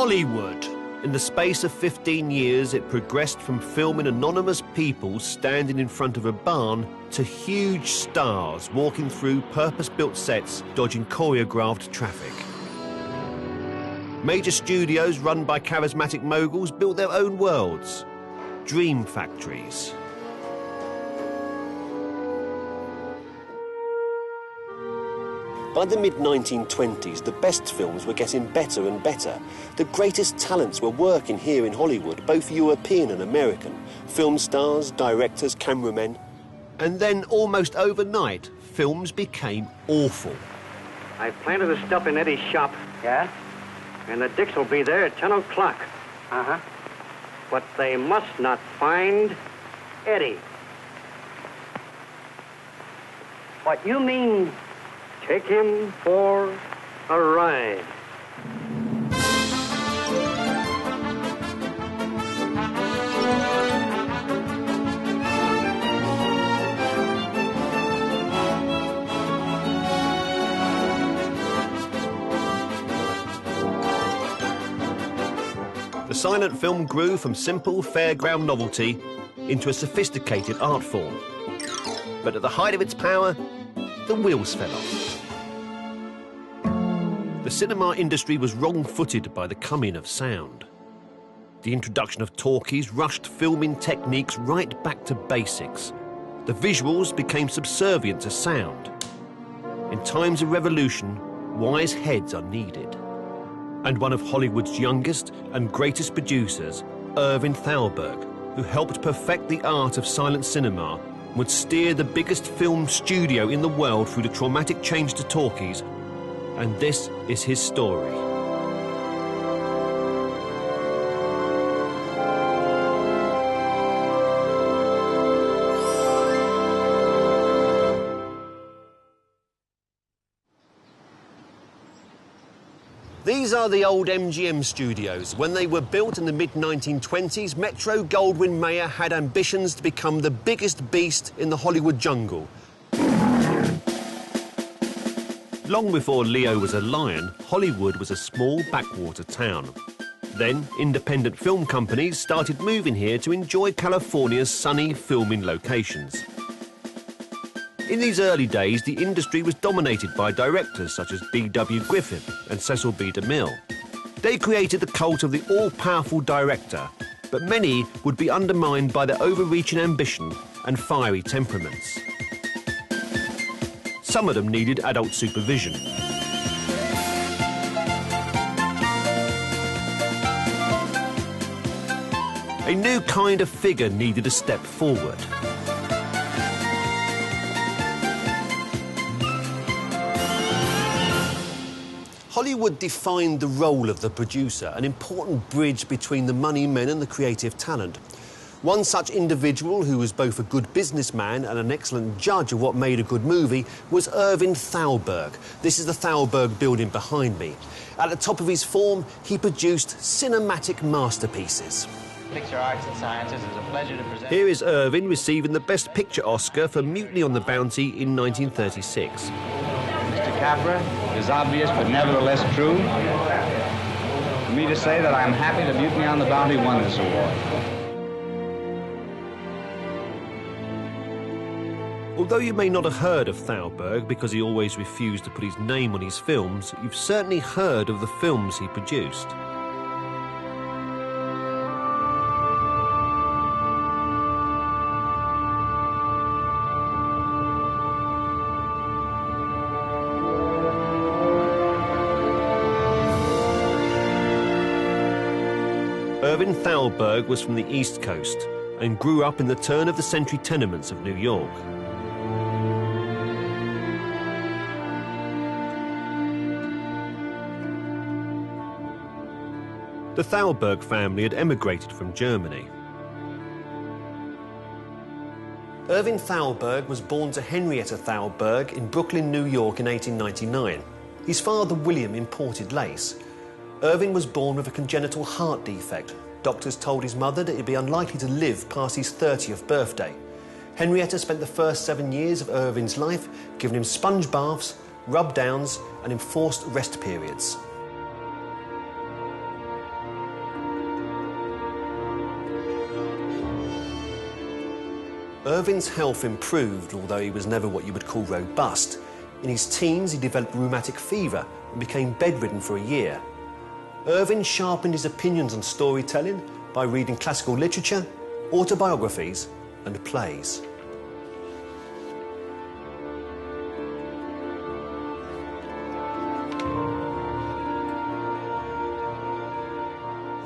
Hollywood. In the space of 15 years, it progressed from filming anonymous people standing in front of a barn to huge stars walking through purpose-built sets, dodging choreographed traffic. Major studios run by charismatic moguls built their own worlds, dream factories. By the mid-1920s, the best films were getting better and better. The greatest talents were working here in Hollywood, both European and American. Film stars, directors, cameramen. And then, almost overnight, films became awful. I planted the stuff in Eddie's shop. Yeah? And the Dicks will be there at 10 o'clock. Uh-huh. But they must not find Eddie. What you mean? Take him for a ride. The silent film grew from simple fairground novelty into a sophisticated art form. But at the height of its power, the wheels fell off. The cinema industry was wrong-footed by the coming of sound. The introduction of talkies rushed filming techniques right back to basics. The visuals became subservient to sound. In times of revolution, wise heads are needed. And one of Hollywood's youngest and greatest producers, Irving Thalberg, who helped perfect the art of silent cinema, would steer the biggest film studio in the world through the traumatic change to talkies. And this is his story. These are the old MGM studios. When they were built in the mid-1920s, Metro-Goldwyn-Mayer had ambitions to become the biggest beast in the Hollywood jungle. Long before Leo was a lion, Hollywood was a small backwater town. Then, independent film companies started moving here to enjoy California's sunny filming locations. In these early days, the industry was dominated by directors such as B.W. Griffith and Cecil B. DeMille. They created the cult of the all-powerful director, but many would be undermined by their overreaching ambition and fiery temperaments. Some of them needed adult supervision. A new kind of figure needed a step forward. Hollywood defined the role of the producer, an important bridge between the money men and the creative talent. One such individual, who was both a good businessman and an excellent judge of what made a good movie, was Irving Thalberg. This is the Thalberg building behind me. At the top of his form, he produced cinematic masterpieces. Picture Arts and Sciences, is a pleasure to present. Here is Irving receiving the Best Picture Oscar for Mutiny on the Bounty in 1936. Mr. Capra, it is obvious but nevertheless true for me to say that I am happy that Mutiny on the Bounty won this award. Although you may not have heard of Thalberg because he always refused to put his name on his films, you've certainly heard of the films he produced. Irving Thalberg was from the East Coast and grew up in the turn-of-the-century tenements of New York. The Thalberg family had emigrated from Germany. Irving Thalberg was born to Henrietta Thalberg in Brooklyn, New York in 1899. His father, William, imported lace. Irving was born with a congenital heart defect. Doctors told his mother that he'd be unlikely to live past his 30th birthday. Henrietta spent the first 7 years of Irving's life giving him sponge baths, rub-downs and enforced rest periods. Irving's health improved, although he was never what you would call robust. In his teens, he developed rheumatic fever and became bedridden for a year. Irving sharpened his opinions on storytelling by reading classical literature, autobiographies and plays.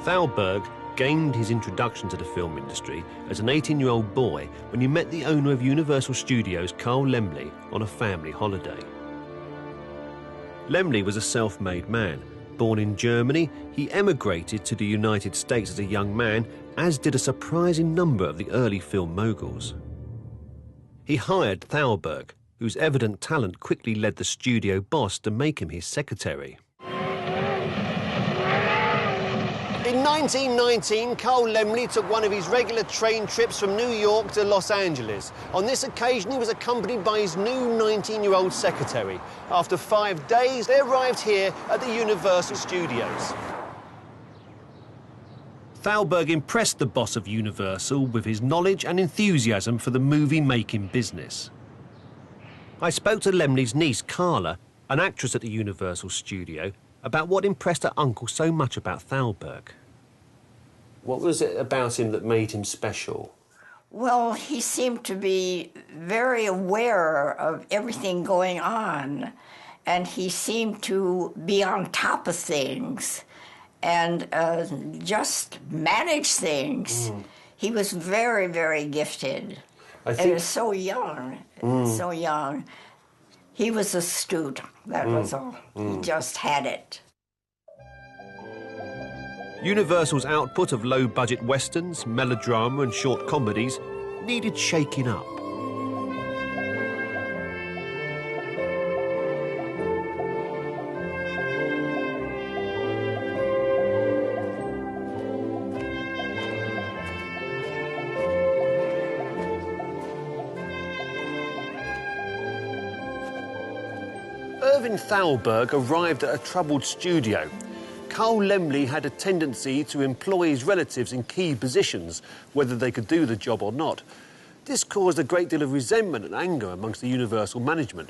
Thalberg gained his introduction to the film industry as an 18-year-old boy when he met the owner of Universal Studios, Carl Laemmle, on a family holiday. Laemmle was a self-made man. Born in Germany, he emigrated to the United States as a young man, as did a surprising number of the early film moguls. He hired Thalberg, whose evident talent quickly led the studio boss to make him his secretary. In 1919, Carl Laemmle took one of his regular train trips from New York to Los Angeles. On this occasion, he was accompanied by his new 19-year-old secretary. After 5 days, they arrived here at the Universal Studios. Thalberg impressed the boss of Universal with his knowledge and enthusiasm for the movie-making business. I spoke to Laemmle's niece, Carla, an actress at the Universal Studio, about what impressed her uncle so much about Thalberg. What was it about him that made him special? Well, he seemed to be very aware of everything going on, and he seemed to be on top of things and just manage things. He was very, very gifted. And he was so young, so young. He was astute, that was all. He just had it. Universal's output of low-budget westerns, melodrama and short comedies needed shaking up. Irving Thalberg arrived at a troubled studio. Carl Laemmle had a tendency to employ his relatives in key positions, whether they could do the job or not. This caused a great deal of resentment and anger amongst the Universal management.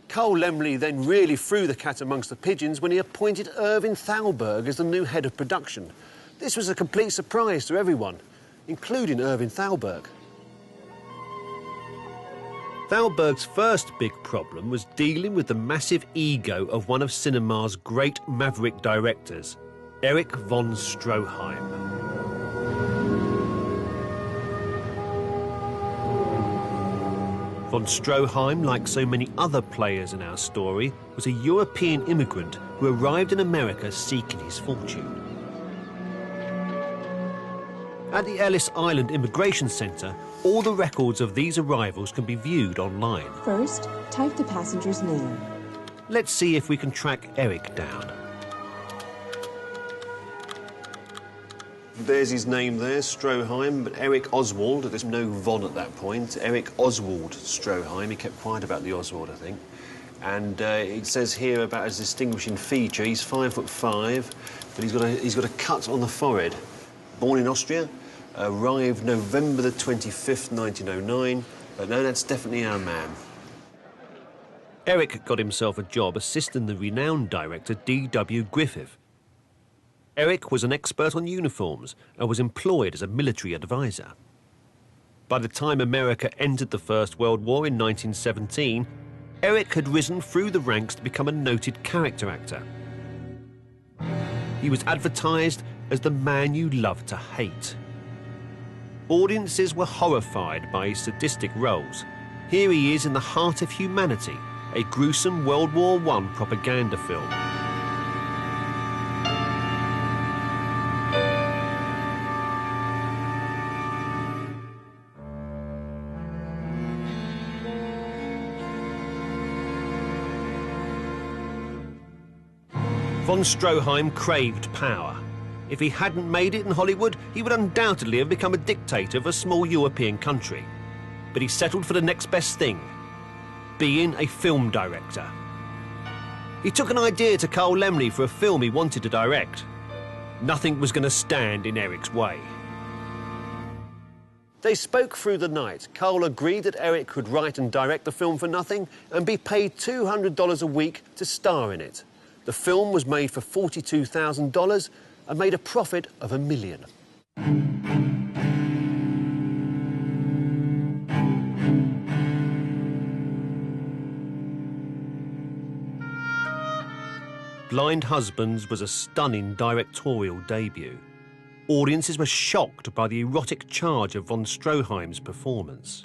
Carl Laemmle then really threw the cat amongst the pigeons when he appointed Irving Thalberg as the new head of production. This was a complete surprise to everyone, including Irving Thalberg. Thalberg's first big problem was dealing with the massive ego of one of cinema's great maverick directors, Erich von Stroheim. Von Stroheim, like so many other players in our story, was a European immigrant who arrived in America seeking his fortune. At the Ellis Island Immigration Centre, all the records of these arrivals can be viewed online. First, type the passenger's name. Let's see if we can track Eric down. There's his name there, Stroheim, but Eric Oswald. There's no Von at that point. Eric Oswald Stroheim. He kept quiet about the Oswald, I think. And it says here about his distinguishing feature. He's 5'5", but he's got a cut on the forehead. Born in Austria. Arrived November the 25th, 1909. But no, that's definitely our man. Eric got himself a job assisting the renowned director D.W. Griffith. Eric was an expert on uniforms and was employed as a military advisor. By the time America entered the First World War in 1917, Eric had risen through the ranks to become a noted character actor. He was advertised as the man you love to hate. Audiences were horrified by his sadistic roles. Here he is in the heart of humanity, a gruesome World War I propaganda film. Von Stroheim craved power. If he hadn't made it in Hollywood, he would undoubtedly have become a dictator of a small European country. But he settled for the next best thing, being a film director. He took an idea to Carl Laemmle for a film he wanted to direct. Nothing was going to stand in Eric's way. They spoke through the night. Cole agreed that Eric could write and direct the film for nothing and be paid $200 a week to star in it. The film was made for $42,000 and made a profit of $1 million. Blind Husbands was a stunning directorial debut. Audiences were shocked by the erotic charge of von Stroheim's performance.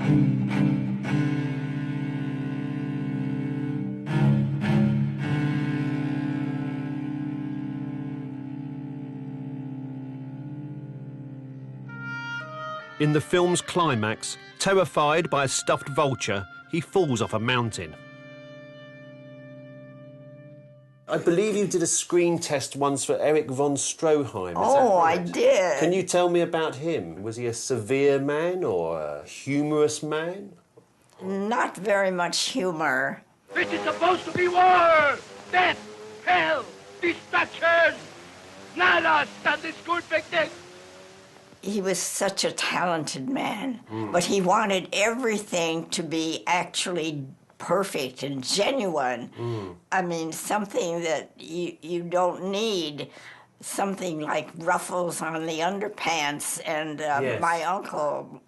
In the film's climax, terrified by a stuffed vulture, he falls off a mountain. I believe you did a screen test once for Erich von Stroheim. Oh, I did. Can you tell me about him? Was he a severe man or a humorous man? Not very much humor. This is supposed to be war! Death! Hell! Destruction! Nada stand this good picnic! He was such a talented man, but he wanted everything to be actually perfect and genuine. I mean, something that you don't need, something like ruffles on the underpants, and Yes. my uncle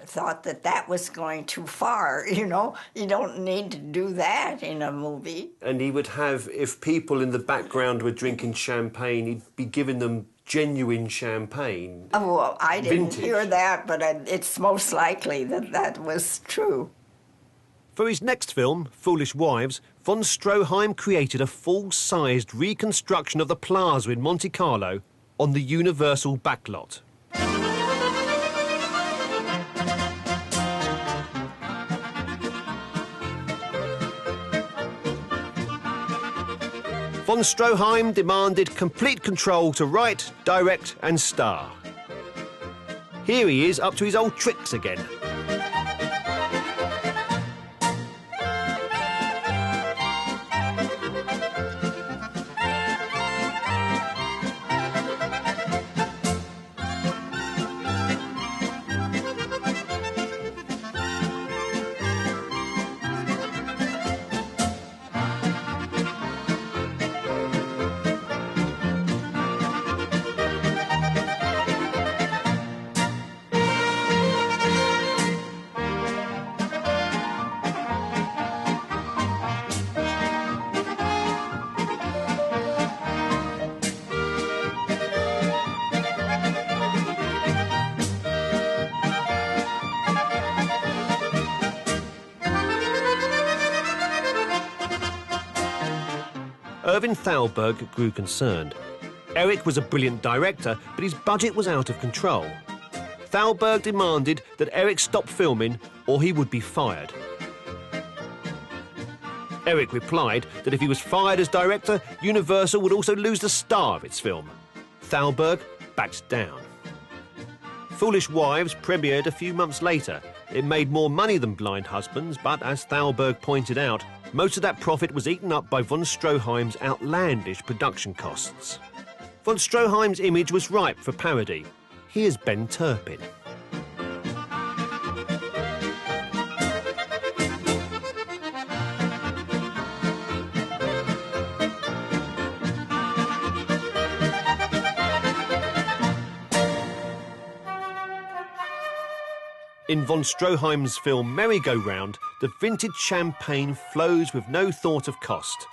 thought that that was going too far, you know? You don't need to do that in a movie. And he would have, if people in the background were drinking champagne, he'd be giving them genuine champagne. Oh, well, I didn't Vintage. hear that, but it's most likely that that was true. For his next film, Foolish Wives, von Stroheim created a full-sized reconstruction of the plaza in Monte Carlo on the Universal backlot. Von Stroheim demanded complete control to write, direct and star. Here he is up to his old tricks again. Irving Thalberg grew concerned. Eric was a brilliant director, but his budget was out of control. Thalberg demanded that Eric stop filming or he would be fired. Eric replied that if he was fired as director, Universal would also lose the star of its film. Thalberg backed down. Foolish Wives premiered a few months later. It made more money than Blind Husbands, but as Thalberg pointed out, most of that profit was eaten up by von Stroheim's outlandish production costs. Von Stroheim's image was ripe for parody. Here's Ben Turpin. In von Stroheim's film Merry-Go-Round, the vintage champagne flows with no thought of cost.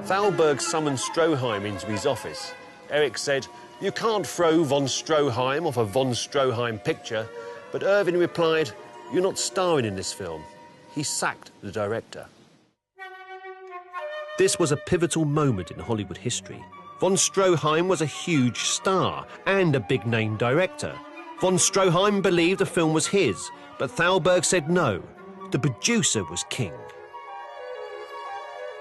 Thalberg summoned Stroheim into his office. Eric said, "You can't throw von Stroheim off a von Stroheim picture," but Irving replied, "You're not starring in this film." He sacked the director. This was a pivotal moment in Hollywood history. Von Stroheim was a huge star and a big-name director. Von Stroheim believed the film was his, but Thalberg said no. The producer was king.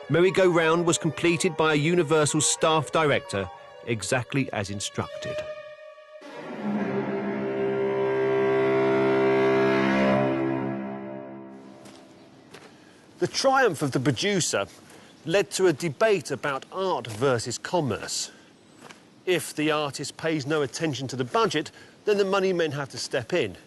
Merry-Go-Round was completed by a Universal staff director, exactly as instructed. The triumph of the producer led to a debate about art versus commerce. If the artist pays no attention to the budget, then the money men have to step in.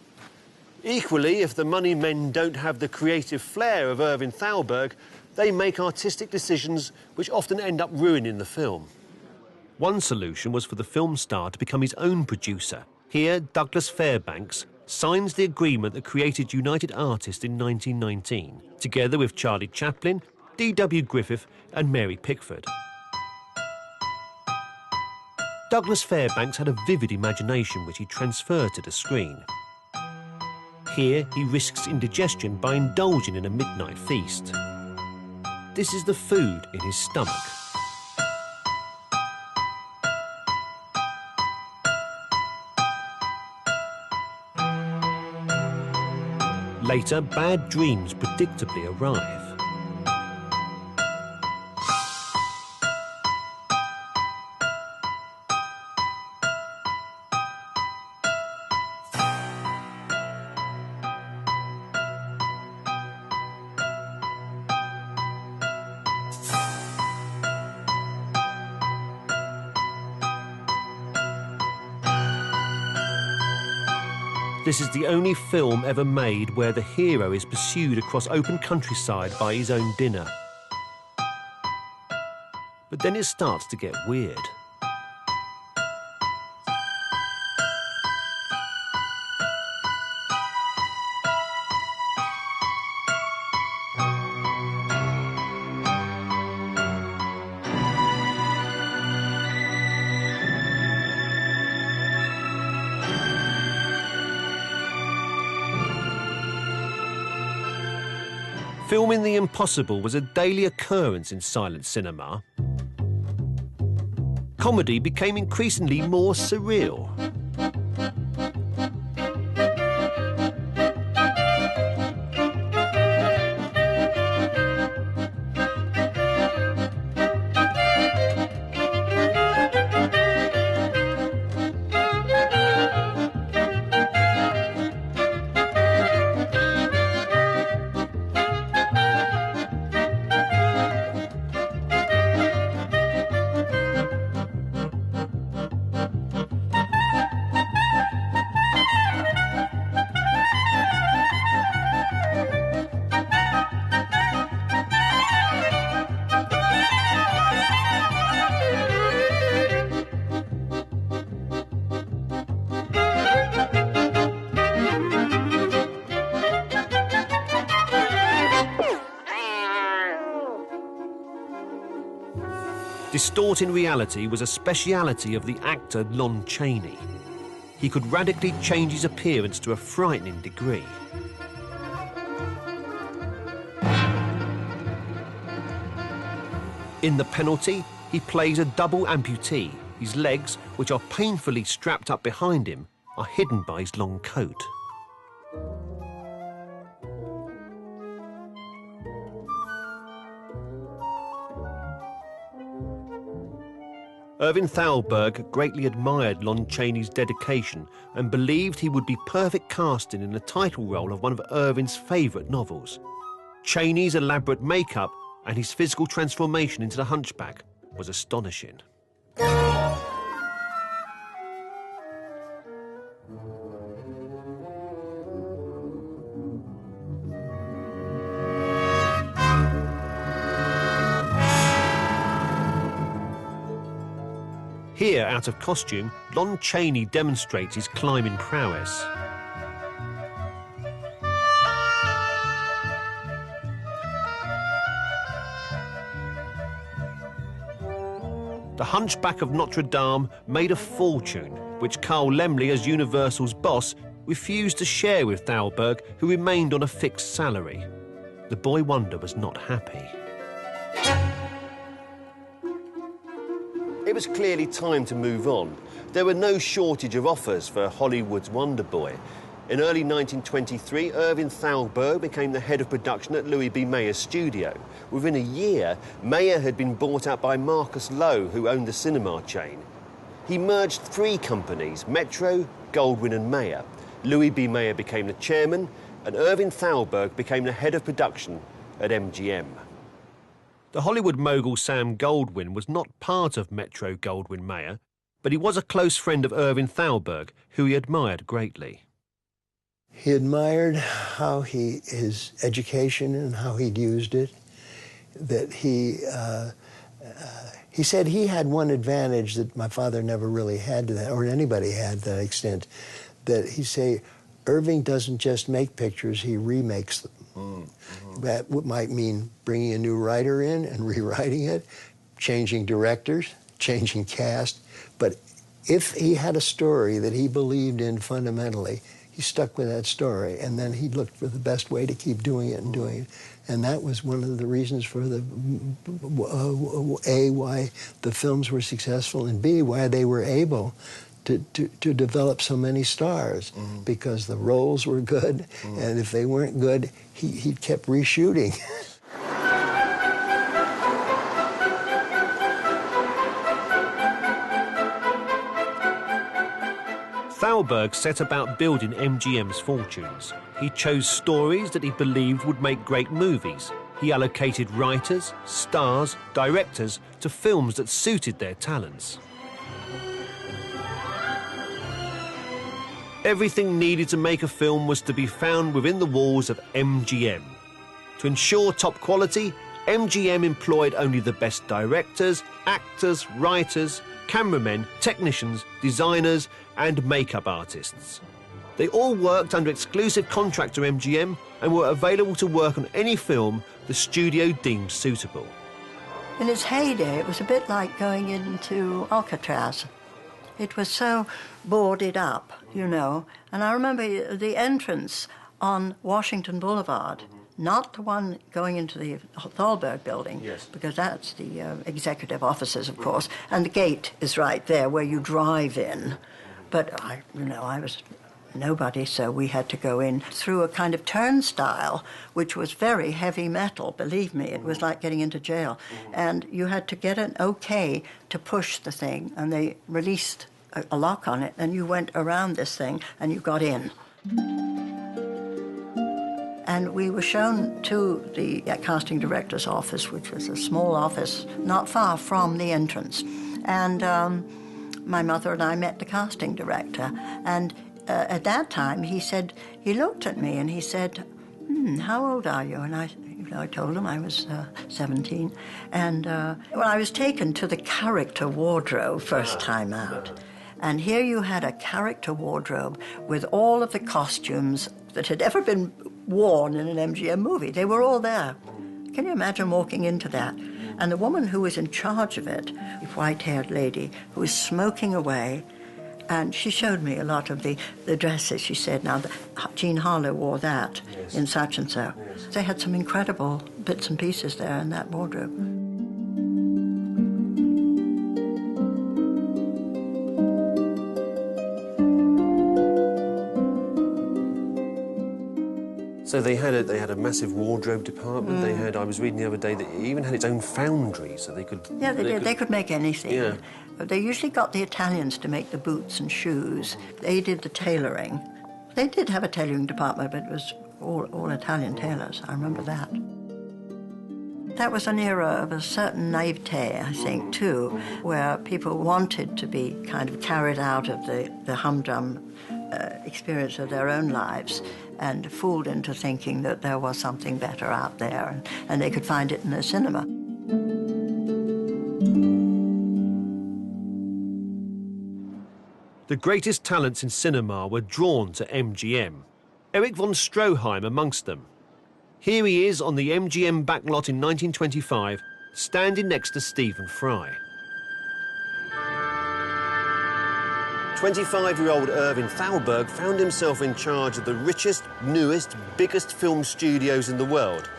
Equally, if the money men don't have the creative flair of Irving Thalberg, they make artistic decisions which often end up ruining the film. One solution was for the film star to become his own producer. Here, Douglas Fairbanks signs the agreement that created United Artists in 1919, together with Charlie Chaplin, D.W. Griffith and Mary Pickford. Douglas Fairbanks had a vivid imagination which he transferred to the screen. Here he risks indigestion by indulging in a midnight feast. This is the food in his stomach. Later, bad dreams predictably arrive. This is the only film ever made where the hero is pursued across open countryside by his own dinner. But then it starts to get weird. Filming the impossible was a daily occurrence in silent cinema. Comedy became increasingly more surreal. Distorting reality was a speciality of the actor Lon Chaney. He could radically change his appearance to a frightening degree. In The Penalty, he plays a double amputee. His legs, which are painfully strapped up behind him, are hidden by his long coat. Irving Thalberg greatly admired Lon Chaney's dedication and believed he would be perfect casting in the title role of one of Irving's favourite novels. Chaney's elaborate makeup and his physical transformation into the Hunchback was astonishing. Here, out of costume, Lon Chaney demonstrates his climbing prowess. The Hunchback of Notre Dame made a fortune, which Carl Laemmle, as Universal's boss, refused to share with Thalberg, who remained on a fixed salary. The boy wonder was not happy. It was clearly time to move on. There were no shortage of offers for Hollywood's Wonder Boy. In early 1923, Irving Thalberg became the head of production at Louis B. Mayer's studio. Within a year, Mayer had been bought out by Marcus Lowe, who owned the cinema chain. He merged 3 companies, Metro, Goldwyn and Mayer. Louis B. Mayer became the chairman, and Irving Thalberg became the head of production at MGM. The Hollywood mogul Sam Goldwyn was not part of Metro Goldwyn Mayer, but he was a close friend of Irving Thalberg, who he admired greatly. He admired how his education and how he'd used it. That he said he had one advantage that my father never really had to that, or anybody had to that extent. That he'd say, Irving doesn't just make pictures, he remakes them. That might mean bringing a new writer in and rewriting it, changing directors, changing cast. But if he had a story that he believed in fundamentally, he stuck with that story, and then he looked for the best way to keep doing it and doing it. And that was one of the reasons for the, A, why the films were successful, and B, why they were able to develop so many stars, because the roles were good, and if they weren't good, he kept reshooting. Thalberg set about building MGM's fortunes. He chose stories that he believed would make great movies. He allocated writers, stars, directors to films that suited their talents. Everything needed to make a film was to be found within the walls of MGM. To ensure top quality, MGM employed only the best directors, actors, writers, cameramen, technicians, designers, and makeup artists. They all worked under exclusive contract to MGM and were available to work on any film the studio deemed suitable. In its heyday, it was a bit like going into Alcatraz. It was so boarded up, you know. And I remember the entrance on Washington Boulevard, not the one going into the Thalberg building, yes, because that's the executive offices, of course, and the gate is right there where you drive in. But I was nobody, so we had to go in through a kind of turnstile, which was very heavy metal, believe me. It was like getting into jail. And you had to get an okay to push the thing, and they released a lock on it, and you went around this thing, and you got in. And we were shown to the casting director's office, which was a small office not far from the entrance. And my mother and I met the casting director. And at that time, he looked at me and he said, how old are you? And I told him I was 17. And I was taken to the character wardrobe first time out. And here you had a character wardrobe with all of the costumes that had ever been worn in an MGM movie. They were all there. Can you imagine walking into that? And the woman who was in charge of it, a white-haired lady, who was smoking away, and she showed me a lot of the dresses. She said, now, Jean Harlow wore that in such and so. They had some incredible bits and pieces there in that wardrobe. So they had a massive wardrobe department. They had, I was reading the other day, that it even had its own foundry, so they could... Yeah, they did. They could make anything. Yeah. But they usually got the Italians to make the boots and shoes. They did the tailoring. They did have a tailoring department, but it was all Italian tailors. I remember that. That was an era of a certain naivete, I think, too, where people wanted to be kind of carried out of the humdrum experience of their own lives and fooled into thinking that there was something better out there, and they could find it in the cinema. The greatest talents in cinema were drawn to MGM, Erich von Stroheim amongst them. Here he is on the MGM backlot in 1925, standing next to Stephen Fry. 25-year-old Irving Thalberg found himself in charge of the richest, newest, biggest film studios in the world.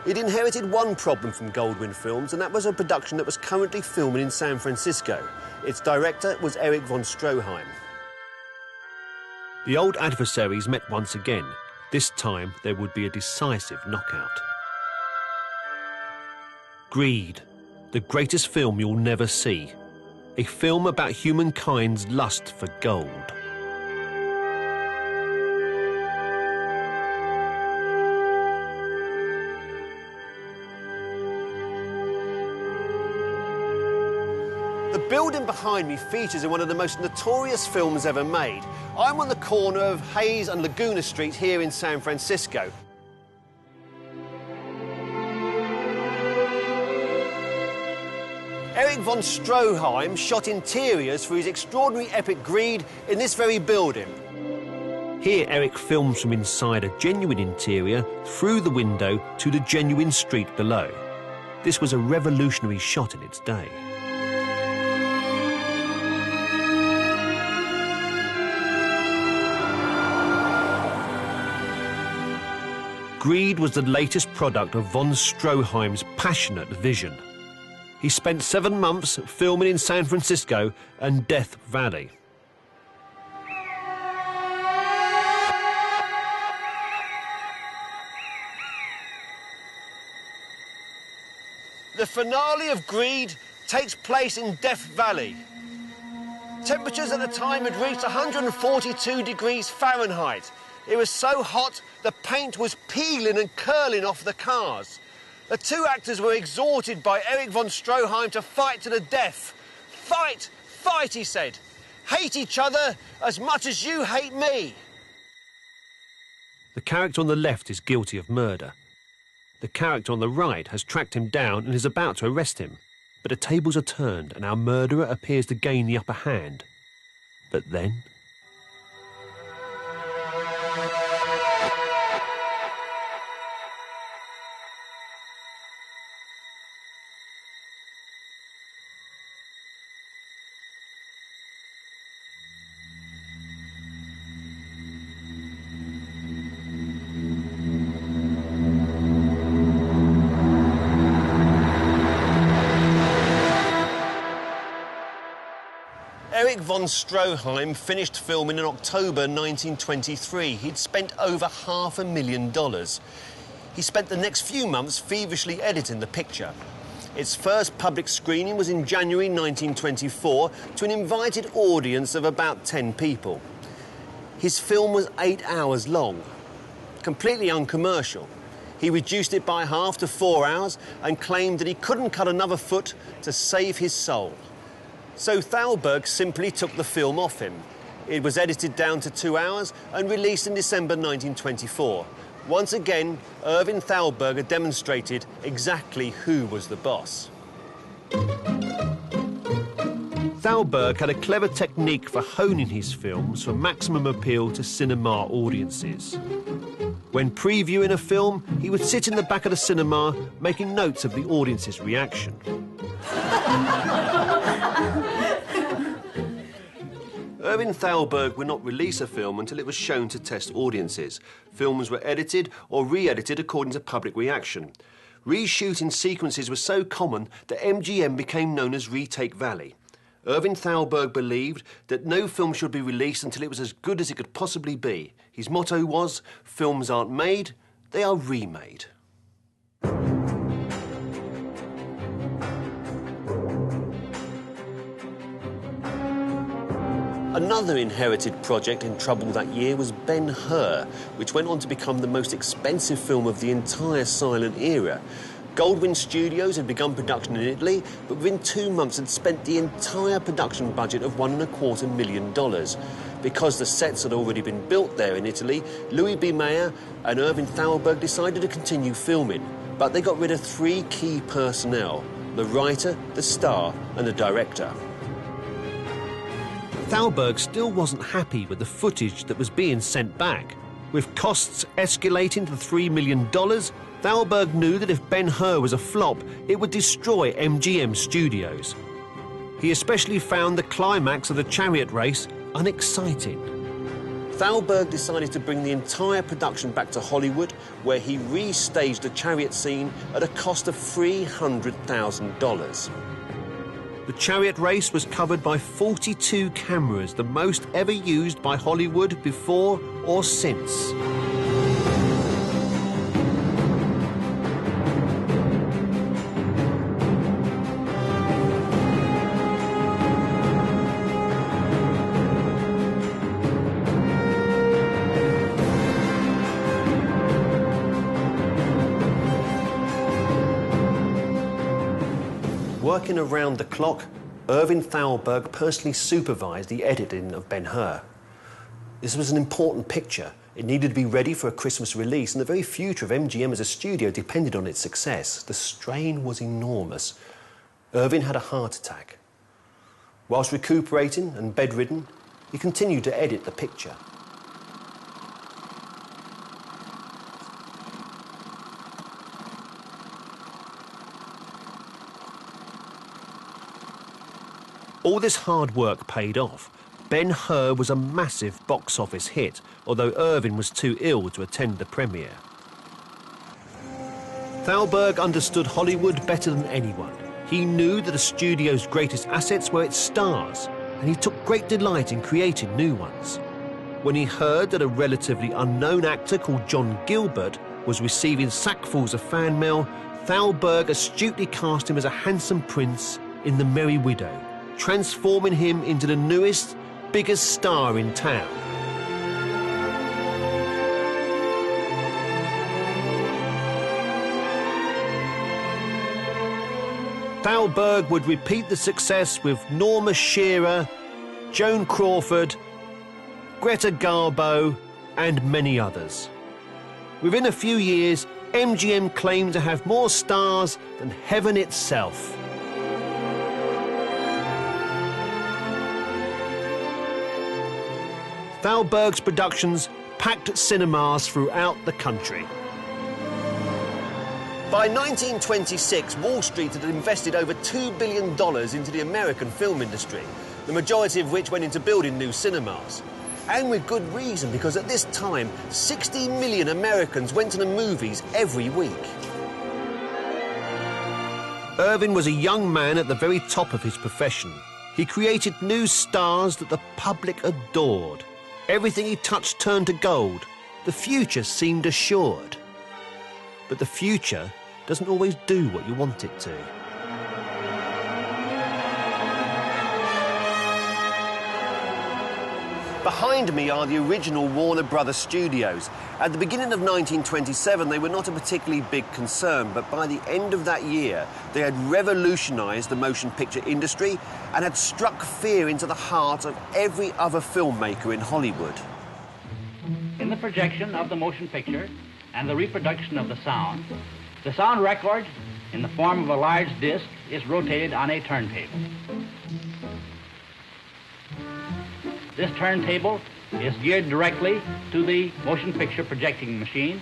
He'd inherited one problem from Goldwyn Films, and that was a production that was currently filming in San Francisco. Its director was Erich von Stroheim. The old adversaries met once again. This time there would be a decisive knockout. Greed, the greatest film you'll never see. A film about humankind's lust for gold. The building behind me features in one of the most notorious films ever made. I'm on the corner of Hayes and Laguna Street here in San Francisco. Erich von Stroheim shot interiors for his extraordinary epic Greed in this very building. Here, Erich films from inside a genuine interior through the window to the genuine street below. This was a revolutionary shot in its day. Greed was the latest product of von Stroheim's passionate vision. He spent 7 months filming in San Francisco and Death Valley. The finale of Greed takes place in Death Valley. Temperatures at the time had reached 142 degrees Fahrenheit. It was so hot, the paint was peeling and curling off the cars. The two actors were exhorted by Erich von Stroheim to fight to the death. Fight, fight, he said. Hate each other as much as you hate me. The character on the left is guilty of murder. The character on the right has tracked him down and is about to arrest him. But the tables are turned and our murderer appears to gain the upper hand. But then... Erich von Stroheim finished filming in October 1923. He'd spent over $500,000. He spent the next few months feverishly editing the picture. Its first public screening was in January 1924 to an invited audience of about 10 people. His film was 8 hours long, completely uncommercial. He reduced it by half to 4 hours and claimed that he couldn't cut another foot to save his soul. So Thalberg simply took the film off him. It was edited down to 2 hours and released in December 1924. Once again, Irving Thalberg had demonstrated exactly who was the boss. Thalberg had a clever technique for honing his films for maximum appeal to cinema audiences. When previewing a film, he would sit in the back of the cinema making notes of the audience's reaction. Irving Thalberg would not release a film until it was shown to test audiences. Films were edited or re-edited according to public reaction. Reshooting sequences were so common that MGM became known as Retake Valley. Irving Thalberg believed that no film should be released until it was as good as it could possibly be. His motto was, films aren't made, they are remade. Another inherited project in trouble that year was Ben-Hur, which went on to become the most expensive film of the entire silent era. Goldwyn Studios had begun production in Italy, but within 2 months had spent the entire production budget of $1.25 million. Because the sets had already been built there in Italy, Louis B. Mayer and Irving Thalberg decided to continue filming, but they got rid of 3 key personnel: the writer, the star, and the director. Thalberg still wasn't happy with the footage that was being sent back. With costs escalating to $3 million, Thalberg knew that if Ben-Hur was a flop, it would destroy MGM Studios. He especially found the climax of the chariot race unexciting. Thalberg decided to bring the entire production back to Hollywood, where he restaged the chariot scene at a cost of $300,000. The chariot race was covered by 42 cameras, the most ever used by Hollywood before or since. Working around the clock, Irving Thalberg personally supervised the editing of Ben-Hur. This was an important picture. It needed to be ready for a Christmas release, and the very future of MGM as a studio depended on its success. The strain was enormous. Irving had a heart attack. Whilst recuperating and bedridden, he continued to edit the picture. All this hard work paid off. Ben-Hur was a massive box office hit, although Irving was too ill to attend the premiere. Thalberg understood Hollywood better than anyone. He knew that a studio's greatest assets were its stars, and he took great delight in creating new ones. When he heard that a relatively unknown actor called John Gilbert was receiving sackfuls of fan mail, Thalberg astutely cast him as a handsome prince in The Merry Widow, transforming him into the newest, biggest star in town. Thalberg would repeat the success with Norma Shearer, Joan Crawford, Greta Garbo, and many others. Within a few years, MGM claimed to have more stars than heaven itself. Thalberg's productions packed cinemas throughout the country. By 1926, Wall Street had invested over $2 billion into the American film industry, the majority of which went into building new cinemas. And with good reason, because at this time, 60 million Americans went to the movies every week. Irving was a young man at the very top of his profession. He created new stars that the public adored. Everything he touched turned to gold. The future seemed assured. But the future doesn't always do what you want it to. Behind me are the original Warner Brothers studios. At the beginning of 1927, they were not a particularly big concern, but by the end of that year, they had revolutionized the motion picture industry and had struck fear into the heart of every other filmmaker in Hollywood. In the projection of the motion picture and the reproduction of the sound record, in the form of a large disc, is rotated on a turntable. This turntable is geared directly to the motion picture projecting machine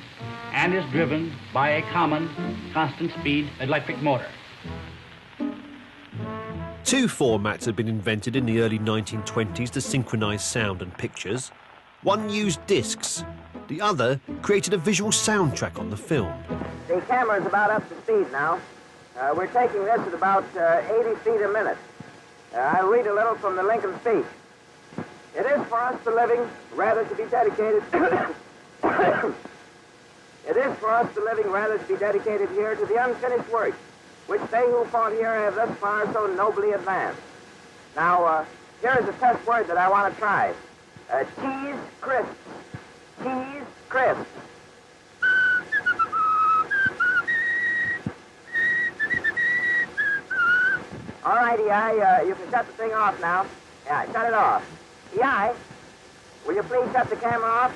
and is driven by a common constant speed electric motor. Two formats had been invented in the early 1920s to synchronize sound and pictures. One used discs, the other created a visual soundtrack on the film. The camera's about up to speed now. We're taking this at about 80 feet a minute. I'll read a little from the Lincoln speech. It is for us the living, rather to be dedicated... It is for us the living, rather to be dedicated here to the unfinished work, which they who fought here have thus far so nobly advanced. Now, here is a test word that I want to try. Cheese crisps. Cheese crisps. All right, EI, you can shut the thing off now. Yeah, shut it off. EI, will you please shut the camera off?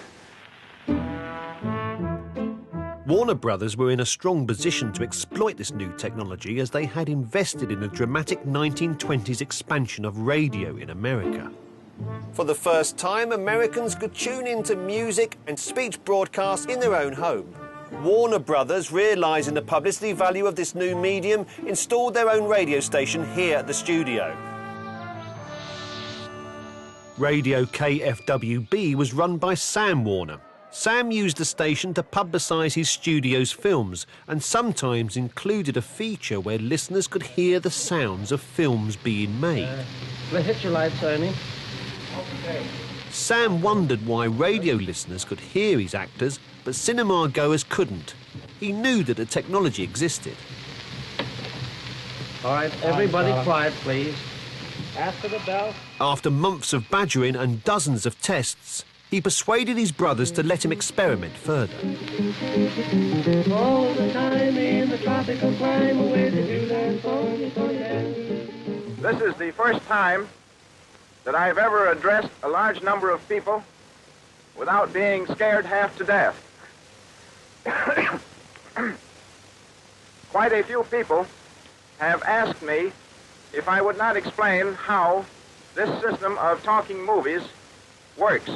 Warner Brothers were in a strong position to exploit this new technology as they had invested in a dramatic 1920s expansion of radio in America. For the first time, Americans could tune into music and speech broadcasts in their own home. Warner Brothers, realising the publicity value of this new medium, installed their own radio station here at the studio. Radio KFWB was run by Sam Warner. Sam used the station to publicise his studio's films and sometimes included a feature where listeners could hear the sounds of films being made. Let's hit your lights, Ernie. Okay. Sam wondered why radio listeners could hear his actors, but cinema goers couldn't. He knew that the technology existed. All right, everybody quiet, please. After the bell. After months of badgering and dozens of tests, he persuaded his brothers to let him experiment further. All the time in the tropical climb away to do that phony dance. This is the first time that I've ever addressed a large number of people without being scared half to death. Quite a few people have asked me if I would not explain how this system of talking movies works.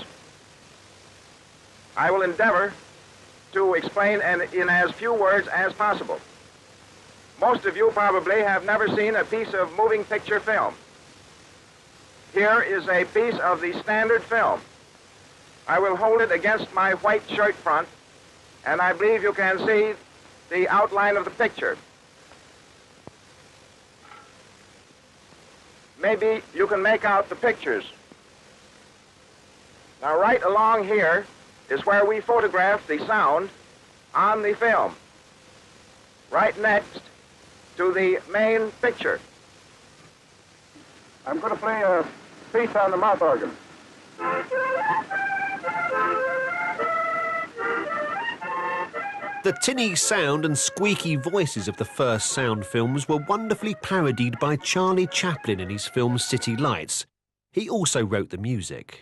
I will endeavor to explain in as few words as possible. Most of you probably have never seen a piece of moving picture film. Here is a piece of the standard film. I will hold it against my white shirt front, and I believe you can see the outline of the picture. Maybe you can make out the pictures. Now, right along here is where we photograph the sound on the film, right next to the main picture. I'm going to play a piece on the mouth organ. The tinny sound and squeaky voices of the first sound films were wonderfully parodied by Charlie Chaplin in his film City Lights. He also wrote the music.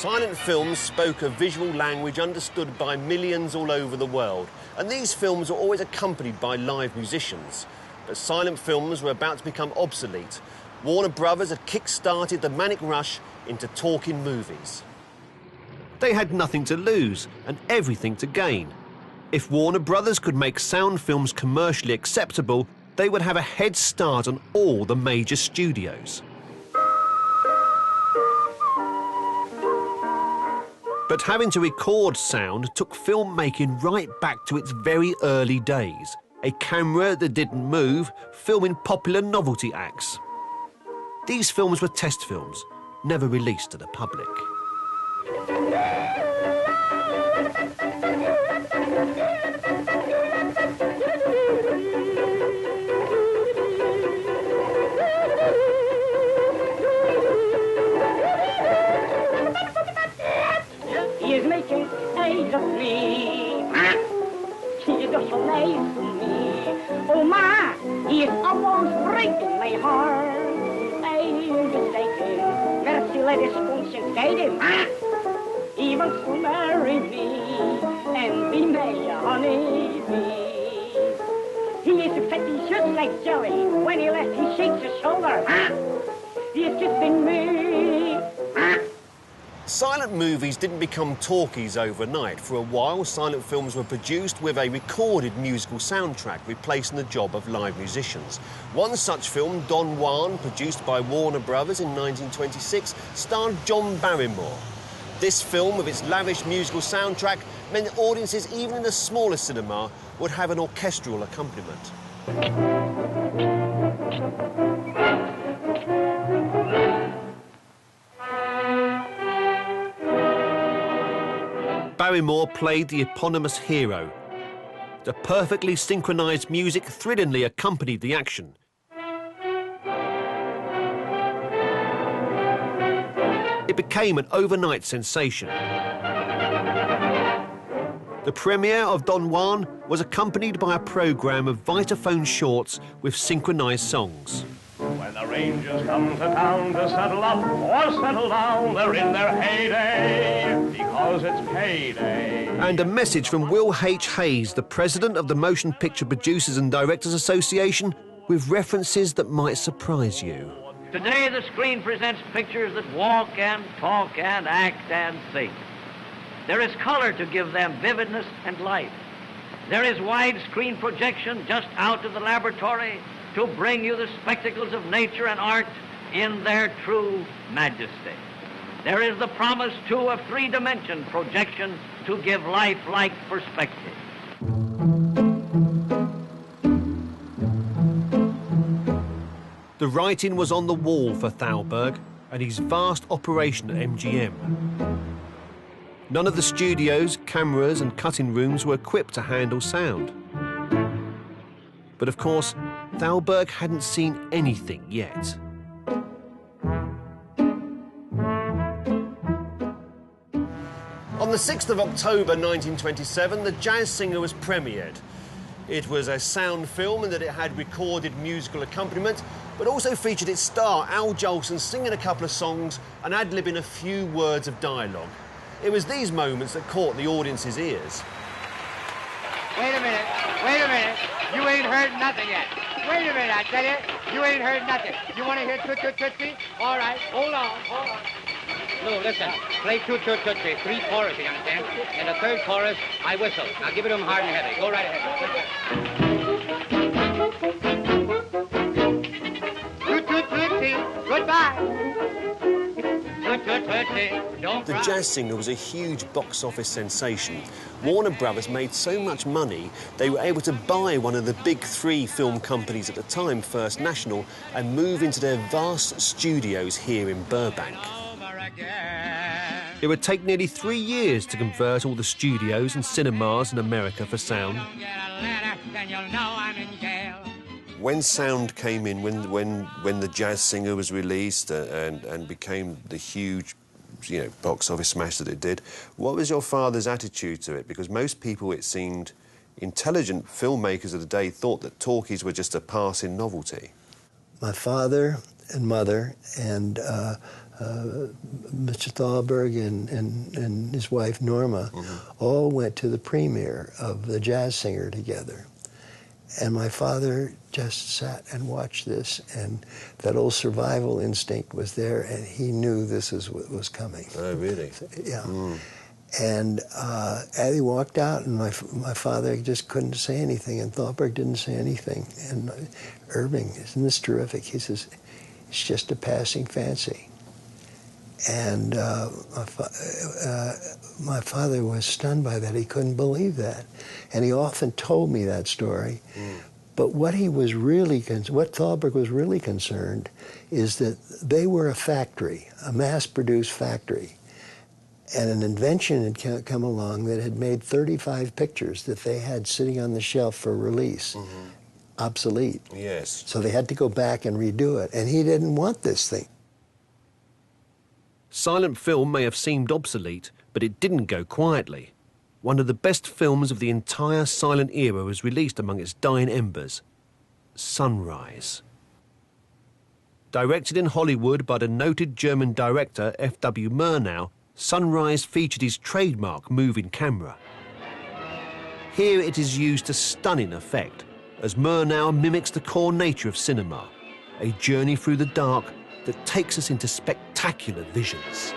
Silent films spoke a visual language understood by millions all over the world, and these films were always accompanied by live musicians. But silent films were about to become obsolete. Warner Brothers had kick-started the manic rush into talking movies. They had nothing to lose and everything to gain. If Warner Brothers could make sound films commercially acceptable, they would have a head start on all the major studios. But having to record sound took filmmaking right back to its very early days. A camera that didn't move, filming popular novelty acts. These films were test films, never released to the public. He is making eyes of me. He does so nice to me. Oh my, he is almost breaking my heart. I'm mistaken. Mercy, let his conscience guide him. He wants to marry me and be my honeybee. He is fatty just like jelly. When he left, he shakes his shoulder. He is kissing me. Silent movies didn't become talkies overnight. For a while, silent films were produced with a recorded musical soundtrack, replacing the job of live musicians. One such film, Don Juan, produced by Warner Brothers in 1926, starred John Barrymore. This film, with its lavish musical soundtrack, meant that audiences, even in the smallest cinema, would have an orchestral accompaniment. Barrymore played the eponymous hero. The perfectly synchronised music thrillingly accompanied the action. It became an overnight sensation. The premiere of Don Juan was accompanied by a programme of Vitaphone shorts with synchronised songs. When the Rangers come to town to settle up or settle down, they're in their heyday, because it's payday. And a message from Will H. Hayes, the president of the Motion Picture Producers and Directors Association, with references that might surprise you. Today the screen presents pictures that walk and talk and act and think. There is color to give them vividness and life. There is widescreen projection just out of the laboratory to bring you the spectacles of nature and art in their true majesty. There is the promise, too, of three-dimension projection to give life-like perspective. The writing was on the wall for Thalberg and his vast operation at MGM. None of the studios, cameras and cutting rooms were equipped to handle sound. But of course, Thalberg hadn't seen anything yet. On the 6th of October 1927, The Jazz Singer was premiered. It was a sound film in that it had recorded musical accompaniment, but also featured its star, Al Jolson, singing a couple of songs and ad-libbing a few words of dialogue. It was these moments that caught the audience's ears. Wait a minute, you ain't heard nothing yet. Wait a minute, I tell you, you ain't heard nothing. You want to hear Toot Toot Tootsie? All right, hold on. No, listen, play Toot Toot Tootsie, 3 choruses, you understand? And the 3rd chorus, I whistle. Now give it to him hard and heavy. Go right ahead. Toot Toot Tootsie, goodbye. The Jazz Singer was a huge box office sensation. Warner Brothers made so much money, they were able to buy one of the big 3 film companies at the time, First National, and move into their vast studios here in Burbank. It would take nearly 3 years to convert all the studios and cinemas in America for sound. When sound came in, when the Jazz Singer was released and became the huge, box office smash that it did, what was your father's attitude to it? Because most people, it seemed, intelligent filmmakers of the day thought that talkies were just a passing novelty. My father and mother and Mr. Thalberg and his wife Norma all went to the premiere of The Jazz Singer together. And my father just sat and watched this, and that old survival instinct was there, and he knew this is what was coming. Oh, really? Yeah. And he walked out, and my father just couldn't say anything, and Thalberg didn't say anything. And Irving, isn't this terrific? He says, it's just a passing fancy. And my father was stunned by that. He couldn't believe that. And he often told me that story. But what what Thalberg was really concerned is that they were a factory, a mass-produced factory. And an invention had come along that had made 35 pictures that they had sitting on the shelf for release, obsolete. Yes. So they had to go back and redo it. And he didn't want this thing. Silent film may have seemed obsolete, but it didn't go quietly. One of the best films of the entire silent era was released among its dying embers, Sunrise. Directed in Hollywood by the noted German director F.W. Murnau, Sunrise featured his trademark moving camera. Here it is used to stunning effect, as Murnau mimics the core nature of cinema, a journey through the dark that takes us into spectacular visions.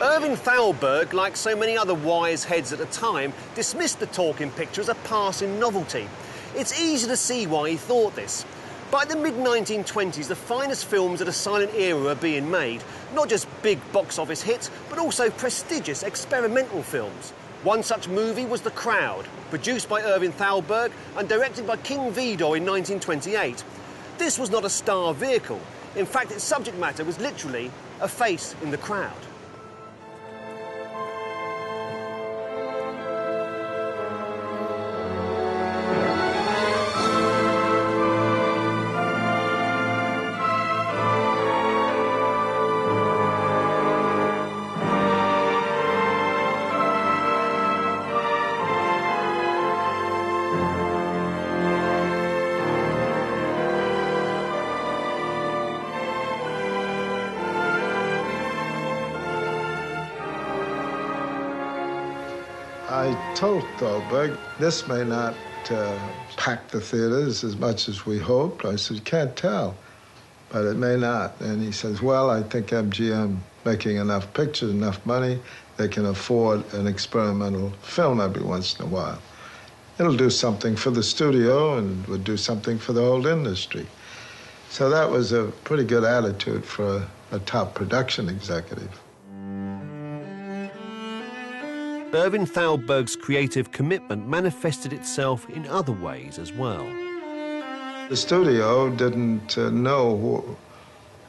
Irving Thalberg, like so many other wise heads at the time, dismissed the talking picture as a passing novelty. It's easy to see why he thought this. By the mid-1920s, the finest films of the silent era were being made. Not just big box office hits, but also prestigious experimental films. One such movie was The Crowd, produced by Irving Thalberg and directed by King Vidor in 1928. This was not a star vehicle. In fact, its subject matter was literally a face in the crowd. I told Thalberg, this may not pack the theaters as much as we hoped. I said, can't tell, but it may not. And he says, well, I think MGM making enough pictures, enough money, they can afford an experimental film every once in a while. It'll do something for the studio and would do something for the whole industry. So that was a pretty good attitude for a top production executive. Irving Thalberg's creative commitment manifested itself in other ways as well. The studio didn't know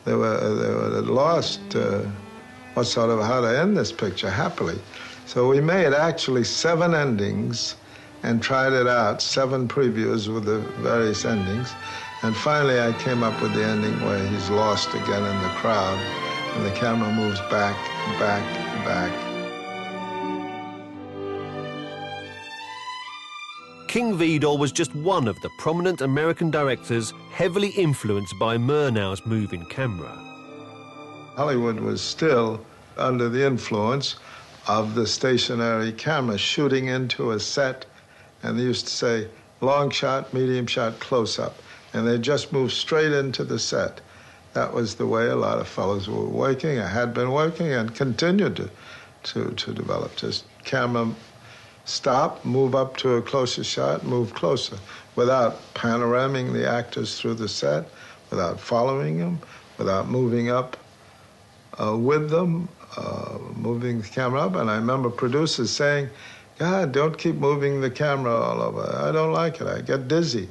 they were lost how to end this picture happily. So we made actually 7 endings and tried it out, 7 previews with the various endings. And finally I came up with the ending where he's lost again in the crowd and the camera moves back, back, back. King Vidor was just one of the prominent American directors heavily influenced by Murnau's moving camera. Hollywood was still under the influence of the stationary camera shooting into a set, and they used to say long shot, medium shot, close up, and they just moved straight into the set. That was the way a lot of fellows were working, or had been working, and continued to develop. Just camera stop, move up to a closer shot, move closer, without panoraming the actors through the set, without following them, without moving up with them, moving the camera up. And I remember producers saying, God, don't keep moving the camera all over. I don't like it. I get dizzy.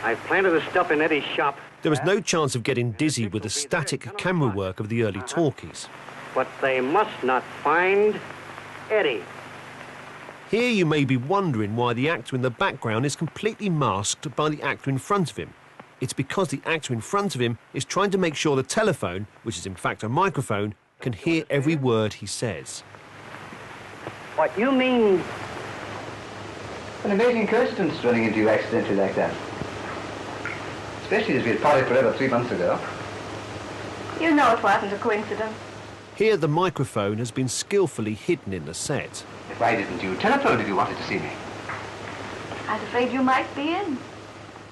I planted the stuff in Eddie's shop. There was no chance of getting dizzy with the static camera work of the early talkies. But they must not find Eddie. Here you may be wondering why the actor in the background is completely masked by the actor in front of him. It's because the actor in front of him is trying to make sure the telephone, which is in fact a microphone, can hear every word he says. What you mean? An amazing coincidence running into you accidentally like that. Especially as we had parted forever 3 months ago. You know it wasn't a coincidence. Here the microphone has been skillfully hidden in the set. Why didn't you telephone if you wanted to see me? I was afraid you might be in.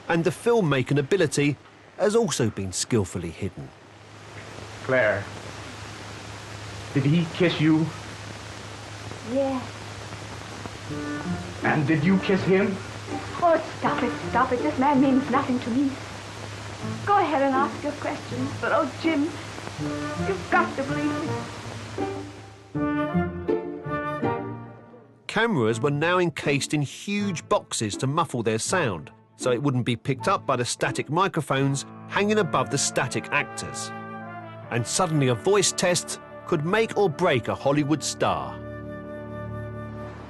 And the filmmaking ability has also been skillfully hidden. Claire, did he kiss you? Yes. And did you kiss him? Oh, stop it, stop it. This man means nothing to me. Go ahead and ask your questions. But, oh, Jim, you've got to believe me. Cameras were now encased in huge boxes to muffle their sound, so it wouldn't be picked up by the static microphones hanging above the static actors. And suddenly a voice test could make or break a Hollywood star.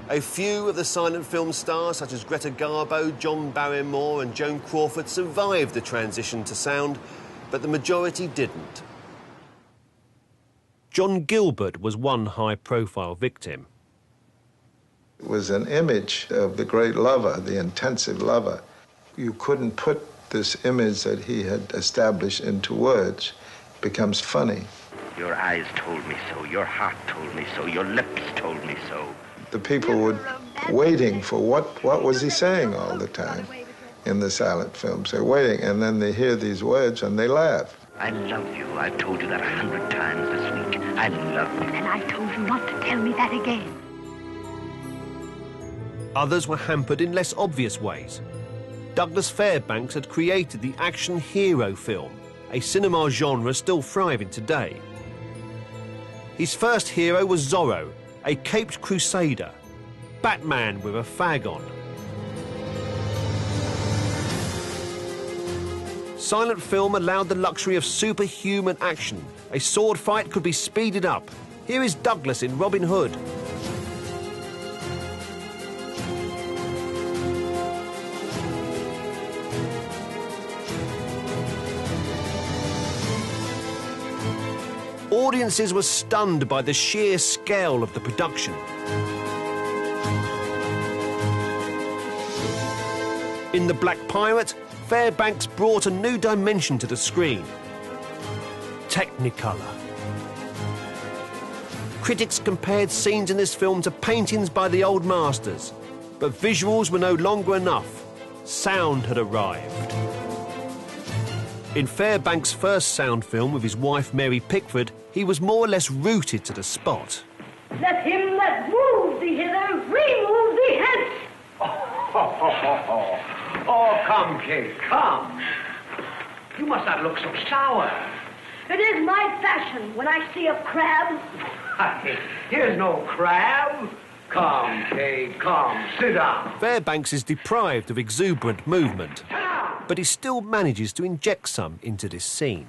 A few of the silent film stars, such as Greta Garbo, John Barrymore and Joan Crawford, survived the transition to sound, but the majority didn't. John Gilbert was one high-profile victim. It was an image of the great lover, the intensive lover. You couldn't put this image that he had established into words. It becomes funny. Your eyes told me so, your heart told me so, your lips told me so. The people were waiting for what was he saying all the time in the silent films. They're waiting, and then they hear these words and they laugh. I love you. I've told you that 100 times this week. I love you. And I told you not to tell me that again. Others were hampered in less obvious ways. Douglas Fairbanks had created the action hero film, a cinema genre still thriving today. His first hero was Zorro, a caped crusader Batman with a fag on. Silent film allowed the luxury of superhuman action. A sword fight could be speeded up. Here is Douglas in Robin Hood. Audiences were stunned by the sheer scale of the production. In The Black Pirate, Fairbanks brought a new dimension to the screen. Technicolor. Critics compared scenes in this film to paintings by the old masters, but visuals were no longer enough. Sound had arrived. In Fairbanks' first sound film with his wife Mary Pickford, he was more or less rooted to the spot. Let him that moves thee hither remove thee hence. Oh, come, Kate, come. You must not look so sour. It is my fashion when I see a crab. Here's no crab. Come, Kate, come, sit down. Fairbanks is deprived of exuberant movement, but he still manages to inject some into this scene.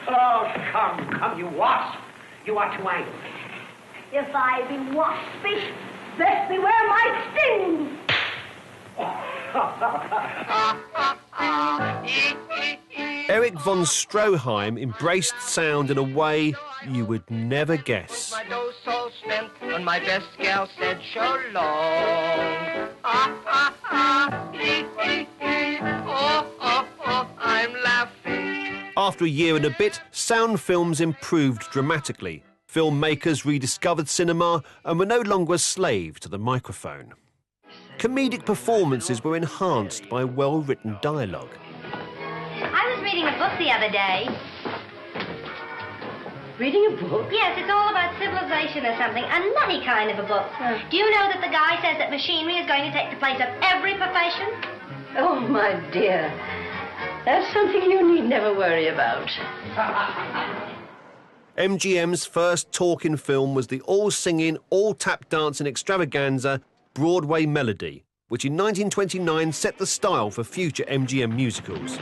Oh, come, you wasp. You are too angry. If I be waspish, best beware my sting. Erich von Stroheim embraced sound in a way you would never guess. My dose all spent, and my best gal said so long. I'm laughing. After a year and a bit, sound films improved dramatically. Filmmakers rediscovered cinema and were no longer a slave to the microphone. Comedic performances were enhanced by well-written dialogue. I was reading a book the other day. Reading a book? Yes, it's all about civilization or something. A nutty kind of a book. Do you know that the guy says that machinery is going to take the place of every profession? Oh, my dear. That's something you need never worry about. MGM's first talking film was the all-singing, all-tap dancing extravaganza Broadway Melody, which in 1929 set the style for future MGM musicals.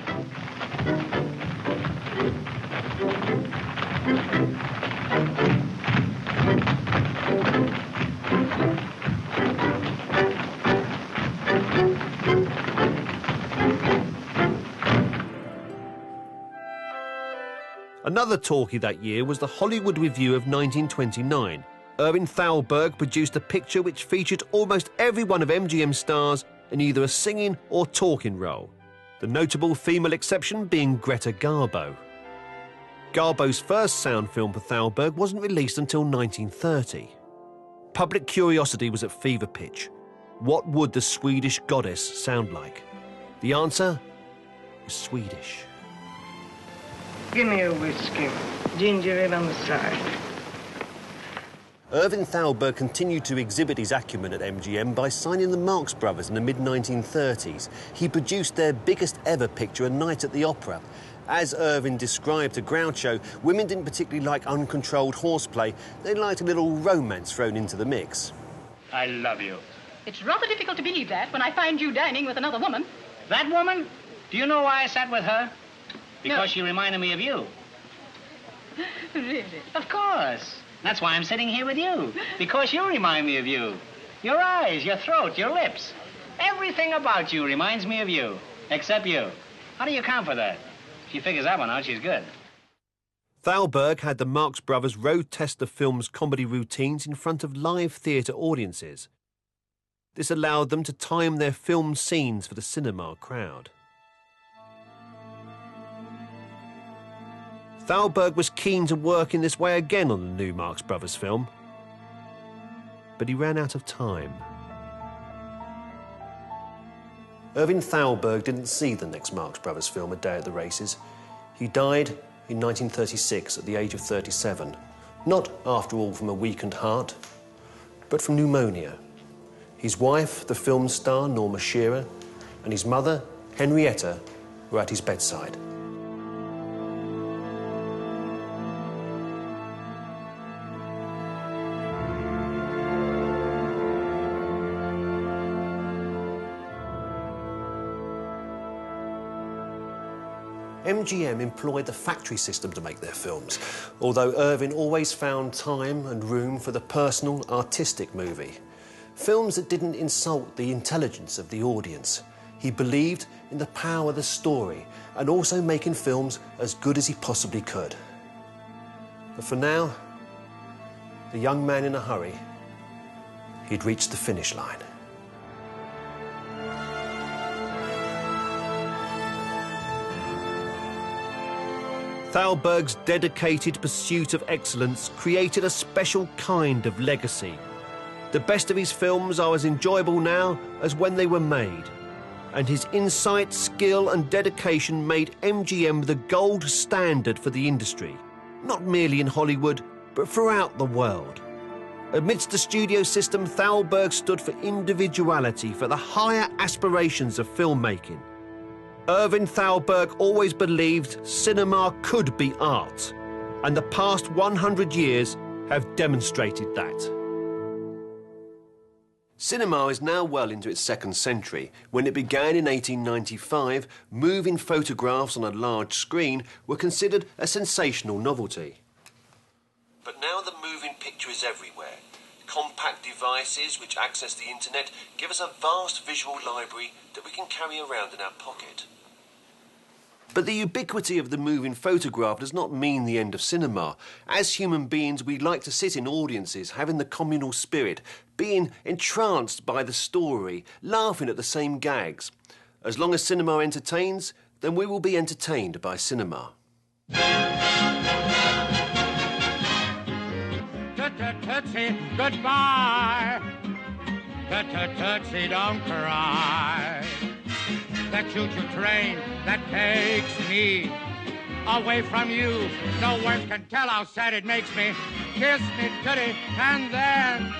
Another talkie that year was the Hollywood Review of 1929. Irving Thalberg produced a picture which featured almost every one of MGM's stars in either a singing or talking role, the notable female exception being Greta Garbo. Garbo's first sound film for Thalberg wasn't released until 1930. Public curiosity was at fever pitch. What would the Swedish goddess sound like? The answer was Swedish. Give me a whiskey. Ginger ale on the side. Irving Thalberg continued to exhibit his acumen at MGM by signing the Marx Brothers in the mid-1930s. He produced their biggest ever picture, A Night at the Opera. As Irving described to Groucho, women didn't particularly like uncontrolled horseplay. They liked a little romance thrown into the mix. I love you. It's rather difficult to believe that when I find you dining with another woman. That woman? Do you know why I sat with her? Because No. she reminded me of you. Really? Of course. That's why I'm sitting here with you. Because you remind me of you. Your eyes, your throat, your lips. Everything about you reminds me of you. Except you. How do you account for that? She figures that one out, she's good. Thalberg had the Marx Brothers road test the film's comedy routines in front of live theatre audiences. This allowed them to time their film scenes for the cinema crowd. Thalberg was keen to work in this way again on the new Marx Brothers film, but he ran out of time. Irving Thalberg didn't see the next Marx Brothers film, A Day at the Races. He died in 1936 at the age of 37, not, after all, from a weakened heart, but from pneumonia. His wife, the film star Norma Shearer, and his mother, Henrietta, were at his bedside. MGM employed the factory system to make their films, although Irving always found time and room for the personal, artistic movie. Films that didn't insult the intelligence of the audience. He believed in the power of the story and also making films as good as he possibly could. But for now, the young man in a hurry, he'd reached the finish line. Thalberg's dedicated pursuit of excellence created a special kind of legacy. The best of his films are as enjoyable now as when they were made, and his insight, skill and dedication made MGM the gold standard for the industry, not merely in Hollywood, but throughout the world. Amidst the studio system, Thalberg stood for individuality, for the higher aspirations of filmmaking. Irving Thalberg always believed cinema could be art, and the past 100 years have demonstrated that. Cinema is now well into its second century. When it began in 1895, moving photographs on a large screen were considered a sensational novelty. But now the moving picture is everywhere. Compact devices which access the internet give us a vast visual library that we can carry around in our pocket. But the ubiquity of the moving photograph does not mean the end of cinema. As human beings, we like to sit in audiences, having the communal spirit, being entranced by the story, laughing at the same gags. As long as cinema entertains, then we will be entertained by cinema. Tut-tut-tutsie, goodbye. Tut-tut-tutsie, don't cry. That choo-choo train that takes me away from you. No words can tell how sad it makes me. Kiss me, tootie, and then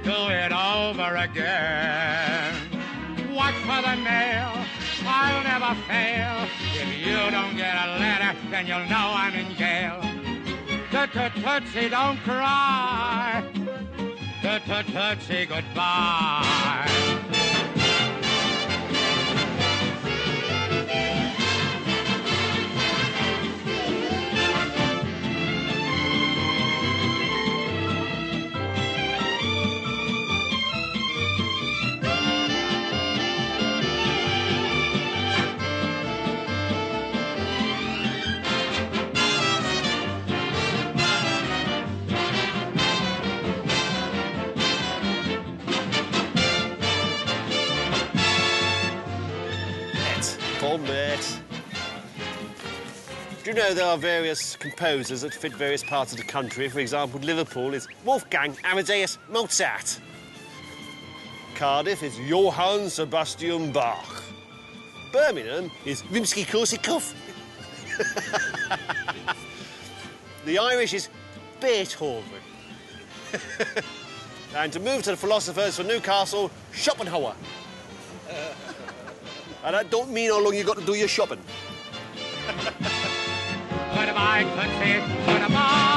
do it over again. Watch for the mail, I'll never fail. If you don't get a letter, then you'll know I'm in jail. Tut-tut-tutsie, don't cry. Tut-tut-tutsie, goodbye. Met. Do you know there are various composers that fit various parts of the country? For example, Liverpool is Wolfgang Amadeus Mozart. Cardiff is Johann Sebastian Bach. Birmingham is Rimsky-Korsakov. The Irish is Beethoven. And to move to the philosophers for Newcastle, Schopenhauer. And that don't mean how long you got to do your shopping. Goodbye, Tootsie, goodbye.